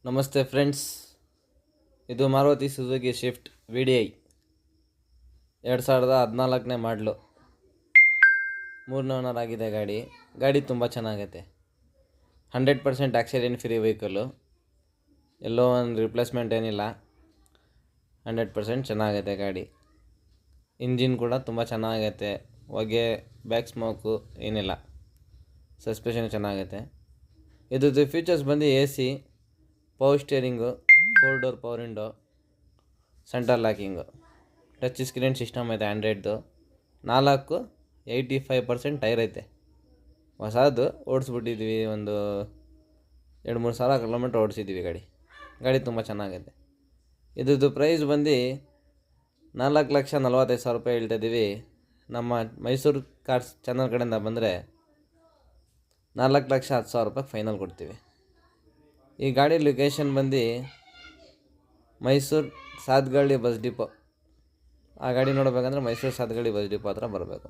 ನಮಸ್ತೆ ಫ್ರೆಂಡ್ಸ್, ಇದು Maruti Suzuki Swift VDI 2014ನೇ ಮಾಡಲು. 3 ಓನರ್ ಆಗಿದೆ ಗಾಡಿ ತುಂಬ ಚೆನ್ನಾಗೈತೆ. 100% ಆಕ್ಸಿಡೆಂಟ್ ಫ್ರೀ ವೆಹಿಕಲ್ಲು. ಎಲ್ಲೋ ಒಂದು ರಿಪ್ಲೇಸ್ಮೆಂಟ್ ಏನಿಲ್ಲ. 100% ಚೆನ್ನಾಗೈತೆ ಗಾಡಿ. ಇಂಜಿನ್ ಕೂಡ ತುಂಬ ಚೆನ್ನಾಗೈತೆ. ಹೊಗೆ, ಬ್ಯಾಕ್ ಸ್ಮೋಕು ಏನಿಲ್ಲ. ಸಸ್ಪೆಷನ್ ಚೆನ್ನಾಗೈತೆ. ಇದ್ರದ್ದು ಫೀಚರ್ಸ್ ಬಂದು AC, power steering, 4 door power window, centre locking, touch screen system ಐತೆ ಆ್ಯಂಡ್ರಾಯ್ಡ್ದು. 85% ಟೈರ್ ಐತೆ. ಹೊಸದು ಓಡಿಸ್ಬಿಟ್ಟಿದ್ವಿ, ಒಂದು 2-3 ಸಾವಿರ ಕಿಲೋಮೀಟ್ರ್ ಓಡಿಸಿದ್ವಿ. ಗಾಡಿ ತುಂಬ ಚೆನ್ನಾಗೈತೆ. ಇದ್ರದ್ದು ಪ್ರೈಸ್ ಬಂದು 4,45,000 ರೂಪಾಯಿ ಹೇಳ್ತಾಯಿದ್ದೀವಿ. ನಮ್ಮ ಮೈಸೂರು ಕಾರ್ಸ್ ಚಾನಲ್ ಕಡೆಯಿಂದ ಬಂದರೆ 4,10,000 ರೂಪಾಯಿ ಫೈನಲ್ ಕೊಡ್ತೀವಿ. ಈ ಗಾಡಿ ಲೊಕೇಶನ್ ಬಂದು ಮೈಸೂರು ಸಾತ್ಗಳ್ಳಿ ಬಸ್ ಡಿಪೋ. ಆ ಗಾಡಿ ನೋಡಬೇಕಂದ್ರೆ ಮೈಸೂರು ಸಾತ್ಗಳ್ಳಿ ಬಸ್ ಡಿಪೋ ಹತ್ರ ಬರಬೇಕು.